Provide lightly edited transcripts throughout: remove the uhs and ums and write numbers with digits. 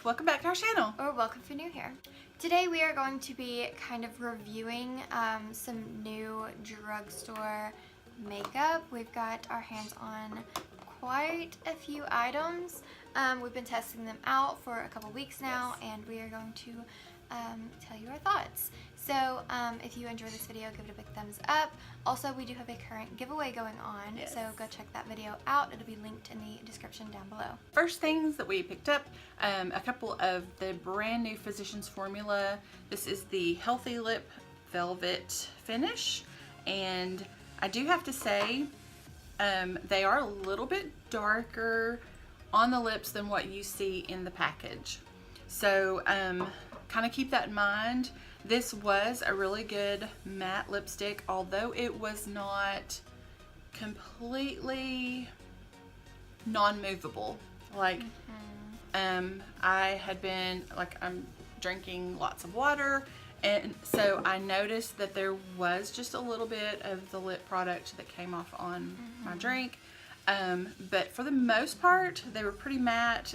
welcome back to our channel. Or welcome if you're new here. Today we are going to be kind of reviewing some new drugstore makeup. We've got our hands on quite a few items. We've been testing them out for a couple weeks now, and we are going to tell you our thoughts. So if you enjoy this video, give it a big thumbs up. Also, we do have a current giveaway going on, so go check that video out. It'll be linked in the description down below. First things that we picked up, a couple of the brand new Physicians Formula. This is the Healthy Lip Velvet Finish, and I do have to say they are a little bit darker on the lips than what you see in the package. So kind of keep that in mind. This was a really good matte lipstick, although it was not completely non-movable. Like I had been I'm drinking lots of water, and so I noticed that there was just a little bit of the lip product that came off on my drink. But for the most part, they were pretty matte.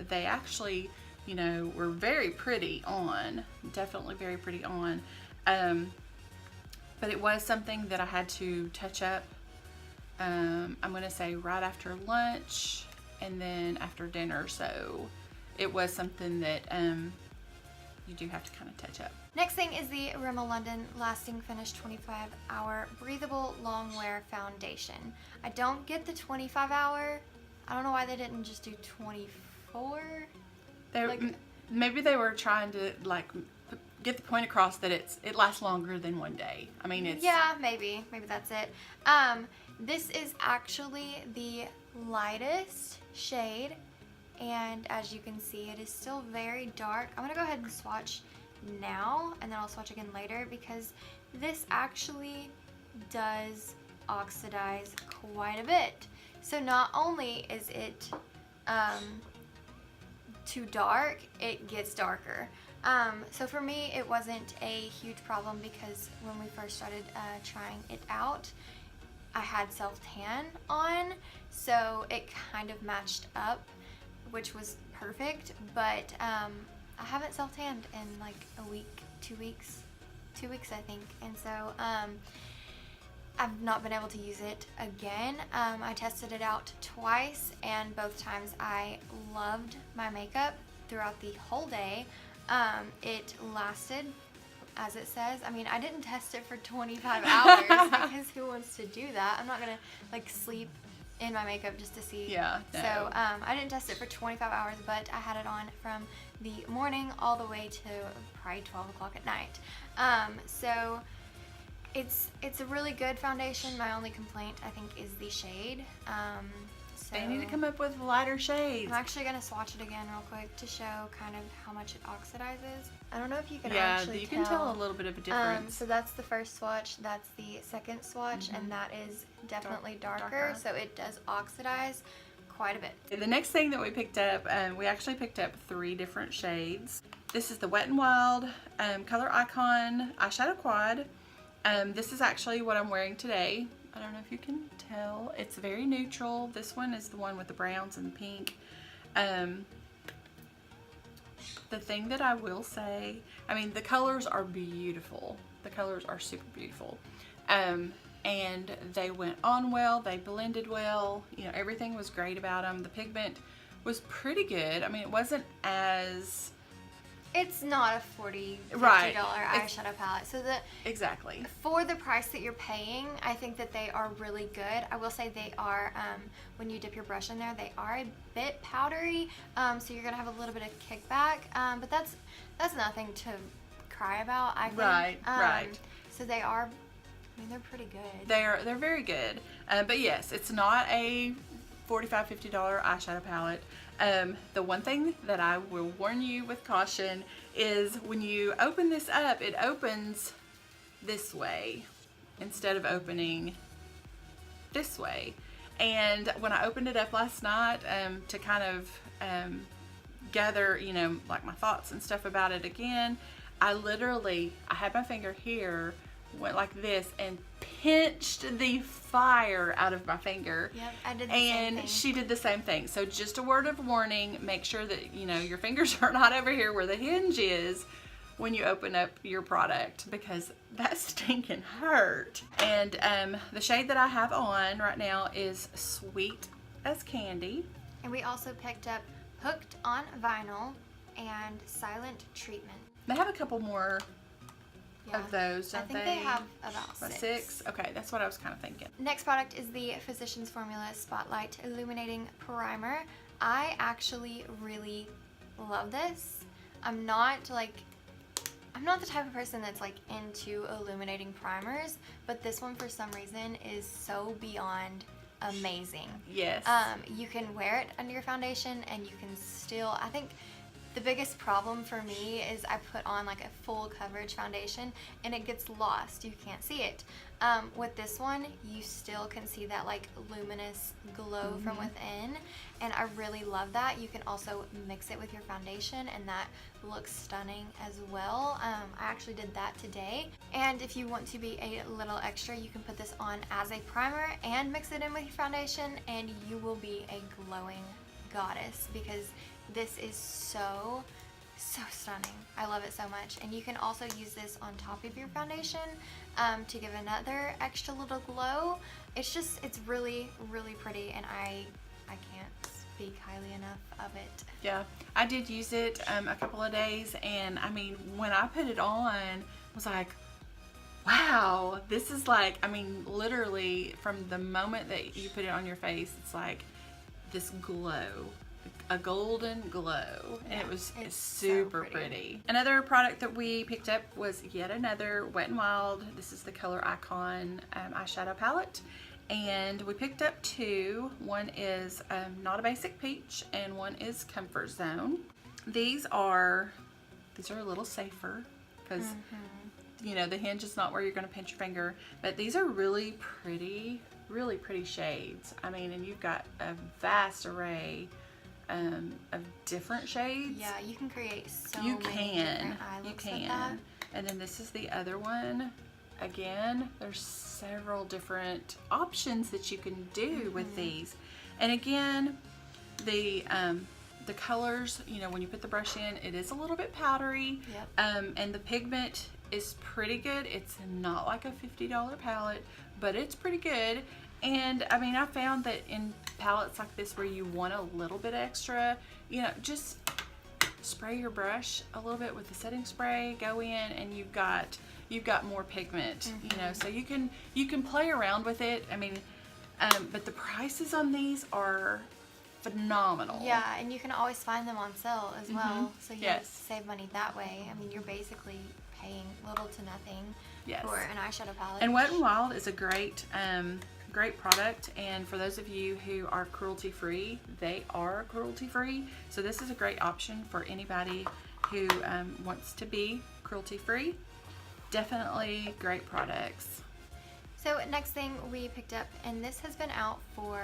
They actually, you know, were very pretty on, definitely very pretty on. But it was something that I had to touch up, I'm going to say right after lunch and then after dinner. So it was something that you do have to kind of touch up. Next thing is the Rimmel London Lasting Finish 25-Hour Breathable Long Wear Foundation. I don't get the 25-hour. I don't know why they didn't just do 24. Maybe they were trying to get the point across that it lasts longer than one day. I mean, it's maybe that's it. This is actually the lightest shade, and as you can see, it is still very dark. I'm gonna go ahead and swatch now, and then I'll swatch again later, because this actually does oxidize quite a bit. So not only is it too dark, it gets darker. So for me, it wasn't a huge problem, because when we first started trying it out, I had self-tan on, so it kind of matched up, which was perfect. But I haven't self-tanned in like a week, 2 weeks, 2 weeks I think, and so I've not been able to use it again. I tested it out twice, and both times I loved my makeup throughout the whole day. It lasted, as it says. I mean, I didn't test it for 25 hours because who wants to do that? I'm not gonna sleep in my makeup just to see. Yeah. No. So I didn't test it for 25 hours, but I had it on from the morning all the way to probably 12 o'clock at night. So it's a really good foundation. My only complaint, I think, is the shade. So they need to come up with lighter shades. I'm actually going to swatch it again real quick to show kind of how much it oxidizes. I don't know if you can actually you can tell a little bit of a difference. So that's the first swatch, that's the second swatch, and that is definitely darker, so it does oxidize quite a bit. The next thing that we picked up, we actually picked up 3 different shades. This is the Wet n Wild Color Icon Eyeshadow Quad. This is actually what I'm wearing today. I don't know if you can tell. It's very neutral. This one is the one with the browns and the pink. The thing that I will say, I mean, the colors are beautiful. The colors are super beautiful. And they went on well. They blended well. You know, everything was great about them. The pigment was pretty good. I mean, it wasn't as... It's not a $40, $50 eyeshadow palette. So exactly, for the price that you're paying, I think that they are really good. I will say they are, when you dip your brush in there, they are a bit powdery. So you're gonna have a little bit of kickback. But that's nothing to cry about, I think. Right. So they are, I mean, they're pretty good. They're very good. But yes, it's not a $45, $50 eyeshadow palette. The one thing that I will warn you with caution is when you open this up, it opens this way instead of opening this way. And when I opened it up last night to kind of gather, you know, like my thoughts and stuff about it again, I had my finger here went like this and pinched the fire out of my finger. Yep, I did the same thing. And she did the same thing. So just a word of warning, make sure that, you know, your fingers are not over here where the hinge is when you open up your product, because that stinking hurt. And the shade that I have on right now is Sweet as Candy. And we also picked up Hooked on Vinyl and Silent Treatment. They have a couple more of those, don't I think they have about six. Okay, that's what I was kind of thinking. Next product is the Physicians Formula Spotlight Illuminating Primer. I actually really love this. I'm not the type of person that's like into illuminating primers, but this one for some reason is so beyond amazing. Yes. You can wear it under your foundation and you can still, I think the biggest problem for me is I put on like a full coverage foundation and it gets lost. You can't see it. With this one, you still can see that like luminous glow from within, and I really love that. You can also mix it with your foundation and that looks stunning as well. I actually did that today. And if you want to be a little extra, you can put this on as a primer and mix it in with your foundation and you will be a glowing goddess, because this is so stunning. I love it so much. And you can also use this on top of your foundation to give another extra little glow. It's really pretty, and I can't speak highly enough of it. Yeah, I did use it a couple of days, and I mean, when I put it on, I was like, wow, this is like, I mean, literally from the moment that you put it on your face, it's like this glow. A golden glow, and it was super so pretty. Another product that we picked up was yet another Wet n Wild. This is the Color Icon eyeshadow palette, and we picked up two. One is Not a Basic Peach, and one is Comfort Zone. These are a little safer because you know the hinge is not where you're going to pinch your finger, but these are really pretty shades. I mean, and you've got a vast array of different shades. Yeah, you can create so you many can. different eye looks with that. And then this is the other one. Again, there's several different options that you can do with these. And again, the colors, you know, when you put the brush in, it is a little bit powdery. Yep. And the pigment is pretty good. It's not like a $50 palette, but it's pretty good. And I mean, I found that in palettes like this where you want a little bit extra, you know, just spray your brush a little bit with the setting spray, go in, and you've got more pigment, you know, so you can play around with it. I mean, but the prices on these are phenomenal. Yeah, and you can always find them on sale as well, so you save money that way. I mean, you're basically paying little to nothing for an eyeshadow palette. And Wet n Wild is a great product, and for those of you who are cruelty free, they are cruelty free, so this is a great option for anybody who wants to be cruelty free. Definitely great products. So next thing we picked up, and this has been out for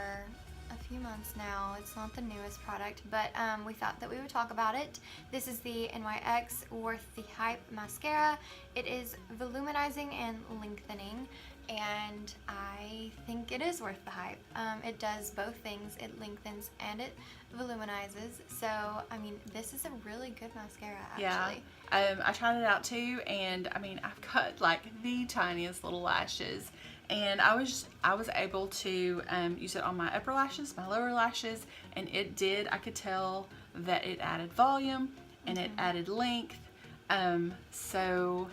a few months now. It's not the newest product, but we thought that we would talk about it. This is the NYX Worth the Hype mascara. It is voluminizing and lengthening, and I think it is worth the hype. It does both things. It lengthens and it voluminizes. So, I mean, this is a really good mascara, actually. Yeah. I tried it out too, and I mean, I've got like the tiniest little lashes, and I was able to use it on my upper lashes, my lower lashes, and I could tell that it added volume and it added length. So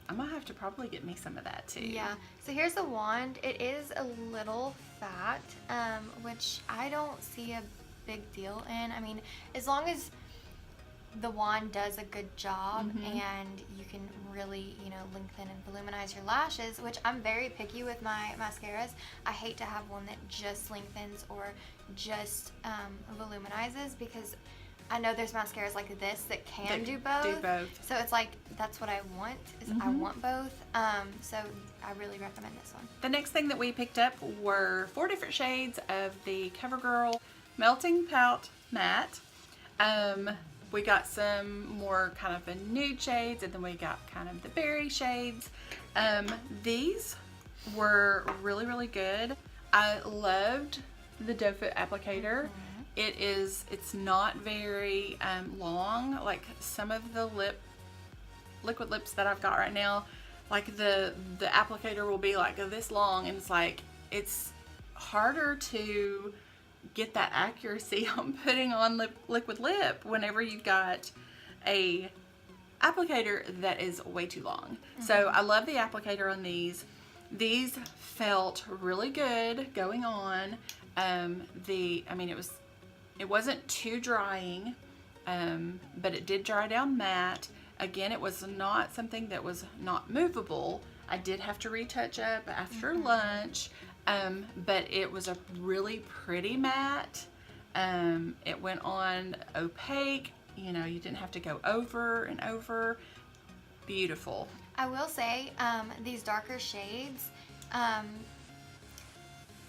I'm gonna have to probably get me some of that too. Yeah, so here's the wand. It is a little fat, which I don't see a big deal in. I mean, as long as the wand does a good job and you can really, you know, lengthen and voluminize your lashes, which I'm very picky with my mascaras. I hate to have one that just lengthens or just voluminizer, because I know there's mascaras like this that can do both. So it's like, that's what I want, is I want both. So I really recommend this one. The next thing that we picked up were 4 different shades of the CoverGirl Melting Pout Matte. We got some more kind of the nude shades, and then we got kind of the berry shades. These were really, really good. I loved the doe foot applicator. It's not very long, like some of the liquid lips that I've got right now. Like the applicator will be like this long, and it's harder to get that accuracy on putting on liquid lip whenever you've got a applicator that is way too long. So I love the applicator on these. These felt really good going on. It wasn't too drying, but it did dry down matte. Again, it was not something that was not movable. I did have to retouch up after lunch, but it was a really pretty matte. It went on opaque. You know, you didn't have to go over and over. Beautiful. I will say, these darker shades,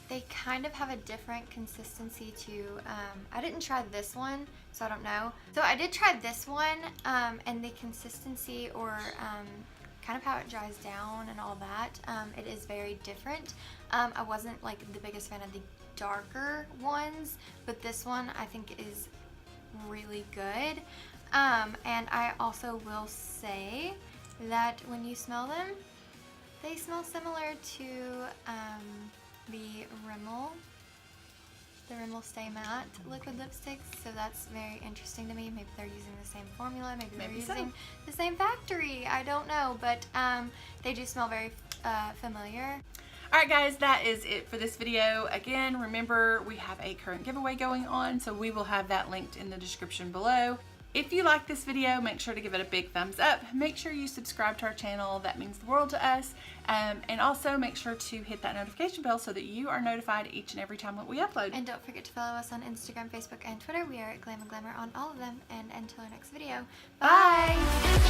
they kind of have a different consistency to, I didn't try this one, so I don't know. So I did try this one, and the consistency or kind of how it dries down and all that, it is very different. I wasn't like the biggest fan of the darker ones, but this one I think is really good. And I also will say that when you smell them, they smell similar to the Rimmel Stay Matte liquid lipsticks, so that's very interesting to me. Maybe they're using the same formula, maybe they're using the same factory, I don't know, but they do smell very familiar. Alright guys, that is it for this video. Again, remember we have a current giveaway going on, so we will have that linked in the description below. If you like this video, make sure to give it a big thumbs up. Make sure you subscribe to our channel. That means the world to us. And also make sure to hit that notification bell so that you are notified each and every time that we upload. And don't forget to follow us on Instagram, Facebook, and Twitter. We are at Glam and Glamour on all of them. And until our next video, bye!